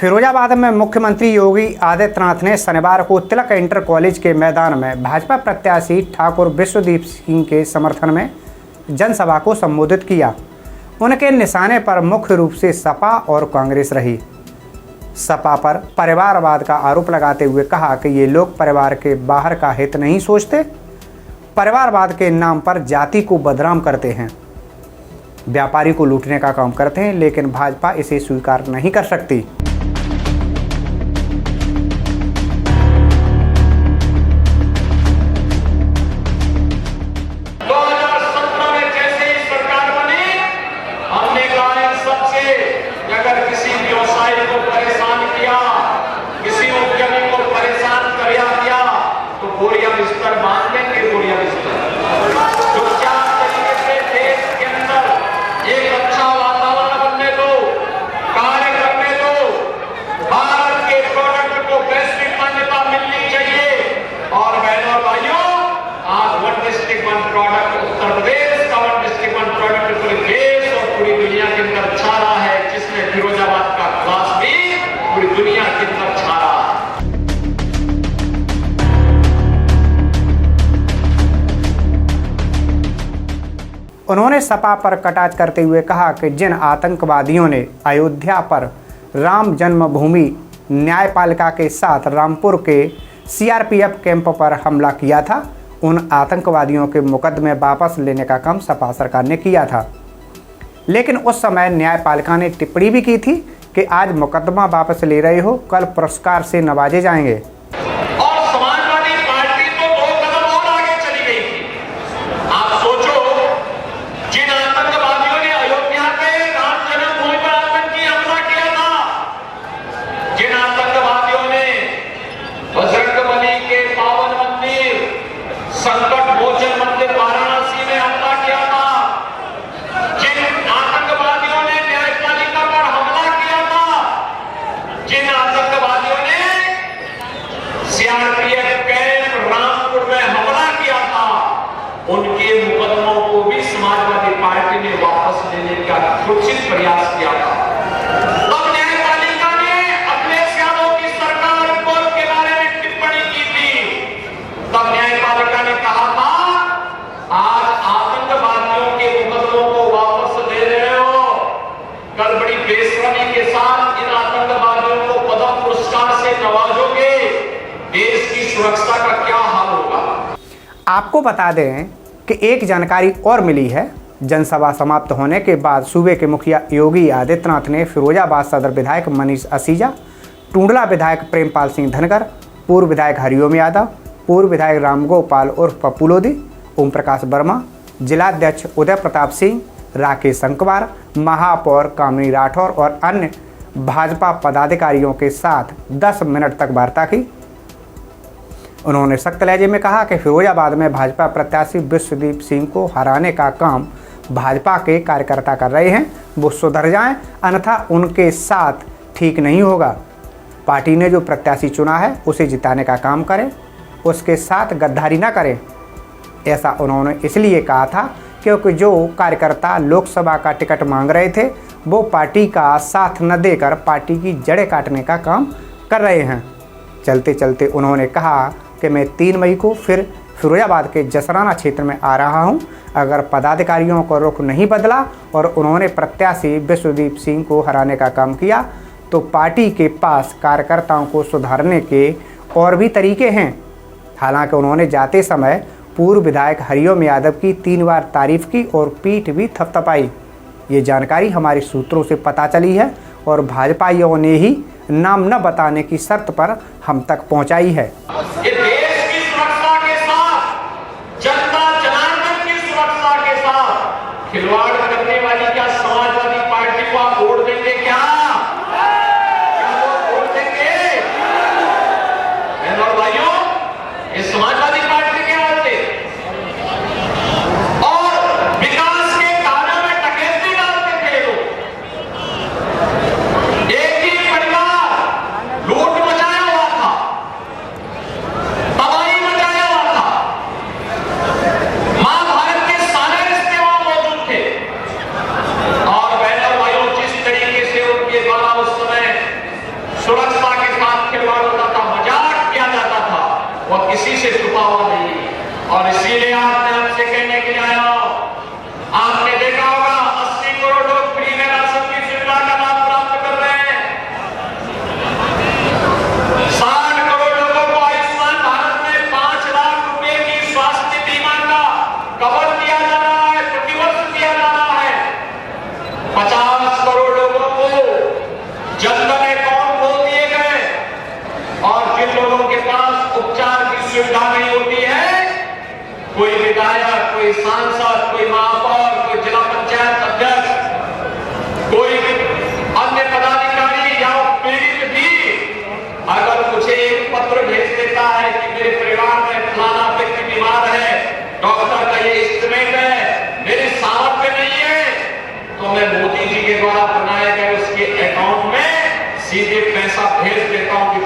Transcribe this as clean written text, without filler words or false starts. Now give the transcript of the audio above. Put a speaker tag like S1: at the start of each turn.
S1: फिरोजाबाद में मुख्यमंत्री योगी आदित्यनाथ ने शनिवार को तिलक इंटर कॉलेज के मैदान में भाजपा प्रत्याशी ठाकुर विश्वदीप सिंह के समर्थन में जनसभा को संबोधित किया। उनके निशाने पर मुख्य रूप से सपा और कांग्रेस रही। सपा पर परिवारवाद का आरोप लगाते हुए कहा कि ये लोग परिवार के बाहर का हित नहीं सोचते, परिवारवाद के नाम पर जाति को बदनाम करते हैं, व्यापारी को लूटने का काम करते हैं, लेकिन भाजपा इसे स्वीकार नहीं कर सकती।
S2: अगर किसी व्यवसायी को परेशान किया, किसी उद्यमी को परेशान किया तो बोरिया बिस्तर बांध देंगे, बोरिया बिस्तर। चुपचाप तरीके से देश के अंदर एक अच्छा वातावरण बनने दो, कार्य करने दो। भारत के प्रोडक्ट को वैश्विक मान्यता मिलनी चाहिए। और बहनों और भाइयों, आज one district one product Uttar Pradesh का वन डिस्ट्रिक्ट वन प्रोडक्ट पूरे देश और पूरी दुनिया के अंदर छा रहा है, जिसमें फिरोजाबाद का क्लास भी पूरी दुनिया के अंदर छा रहा है।
S1: उन्होंने सपा पर कटाक्ष करते हुए कहा कि जिन आतंकवादियों ने अयोध्या पर राम जन्मभूमि न्यायपालिका के साथ रामपुर के सीआरपीएफ कैंप पर हमला किया था, उन आतंकवादियों के मुकदमे वापस लेने का काम सपा सरकार ने किया था। लेकिन उस समय न्यायपालिका ने टिप्पणी भी की थी कि आज मुकदमा वापस ले रहे हो, कल पुरस्कार से नवाजे जाएंगे।
S2: और समाजवादी पार्टी तो 2 कदम और आगे चली गई थी। आप सोचो, जिन आतंकवादियों ने अयोध्या पे राम जन्मभूमि पर आतंकी हमला किया था, जिन आतंकवादियों ने बजरंगबली के पावन मंदिर, संकट मोचन मंदिर वाराणसी में हमला किया था, जिन आतंकवादियों ने न्यायपालिका पर हमला किया था, जिन आतंकवादियों ने सीआरपीएफ कैंप रामपुर में हमला किया था, उनके मुकदमों को भी समाजवादी पार्टी ने वापस लेने का कुचित प्रयास किया था। तब न्यायपालिका ने अखिलेश यादव की सरकार के बारे में टिप्पणी की थी। तब न्यायपालिका ने कहा था, आज आतंकवादियों के मुकदमों को वापस ले रहे हो, कल बड़ी बेशर्मी के साथ इन आतंकवादियों को पद्म पुरस्कार से नवाजोगे, देश की सुरक्षा का क्या हाल होगा।
S1: आपको बता दें कि एक जानकारी और मिली है। जनसभा समाप्त होने के बाद सूबे के मुखिया योगी आदित्यनाथ ने फिरोजाबाद सदर विधायक मनीष असीजा, टूंडला विधायक प्रेमपाल सिंह धनगर, पूर्व विधायक हरिओम यादव, पूर्व विधायक रामगोपाल उर्फ पप्पू लोधी, ओम प्रकाश वर्मा, जिलाध्यक्ष उदय प्रताप सिंह, राकेश संकवार, महापौर कामिनी राठौर और अन्य भाजपा पदाधिकारियों के साथ 10 मिनट तक वार्ता की। उन्होंने सख्त लहजे में कहा कि फिरोजाबाद में भाजपा प्रत्याशी विश्वदीप सिंह को हराने का काम भाजपा के कार्यकर्ता कर रहे हैं, वो सुधर जाएं, अन्यथा उनके साथ ठीक नहीं होगा। पार्टी ने जो प्रत्याशी चुना है उसे जिताने का काम करें, उसके साथ गद्दारी न करें। ऐसा उन्होंने इसलिए कहा था क्योंकि जो कार्यकर्ता लोकसभा का टिकट मांग रहे थे वो पार्टी का साथ न देकर पार्टी की जड़ें काटने का काम कर रहे हैं। चलते चलते उन्होंने कहा कि मैं 3 मई को फिर फिरोजाबाद के जसराना क्षेत्र में आ रहा हूं। अगर पदाधिकारियों का रुख नहीं बदला और उन्होंने प्रत्याशी विश्वदीप सिंह को हराने का काम किया तो पार्टी के पास कार्यकर्ताओं को सुधारने के और भी तरीके हैं। हालांकि उन्होंने जाते समय पूर्व विधायक हरिओम यादव की 3 बार तारीफ की और पीठ भी थपथपाई। ये जानकारी हमारे सूत्रों से पता चली है और भाजपाइयों ने ही नाम न बताने की शर्त पर हम तक पहुंचाई है।
S2: ये देश की सुरक्षा के साथ, जनता जनार्दन की सुरक्षा के साथ खिलवाड़ करने वाली क्या समाजवादी पार्टी को आप वोट देंगे? क्या वोट देंगे? बहनों और भाइयों, ये समाजवादी पार्टी के होते और विकास के कार्यों में डकैती डालते थे लोग। एक ही परिवार लूट मचाया हुआ था, किसी से छुपा हुआ नहीं है। और इसीलिए आपने हमसे कहने के लिए आया हो। आपने देखा होगा 80 करोड़ लोग फ्री में राशन की सुविधा का लाभ प्राप्त कर रहे हैं। 60 करोड़ लोगों को आयुष्मान भारत में 5 लाख रुपए की स्वास्थ्य बीमा का कवर दिया जा रहा है, प्रतिवर्ष दिया जा रहा है। 50 करोड़ लोगों को जनधन अकाउंट खोल दिए गए। और जिन लोगों के पास उपचार की सुविधा नहीं होती है, कोई विधायक, कोई सांसद, कोई महापौर, कोई जिला पंचायत अध्यक्ष, कोई अन्य पदाधिकारी या पीड़ित भी अगर मुझे एक पत्र भेज देता है कि मेरे परिवार में फलाना व्यक्ति बीमार है, डॉक्टर का ये एस्टिमेट है, मेरे सामर्थ्य नहीं है, तो मैं मोदी जी के द्वारा बनाए गए उसके अकाउंट में सीधे पैसा भेज देता हूं कि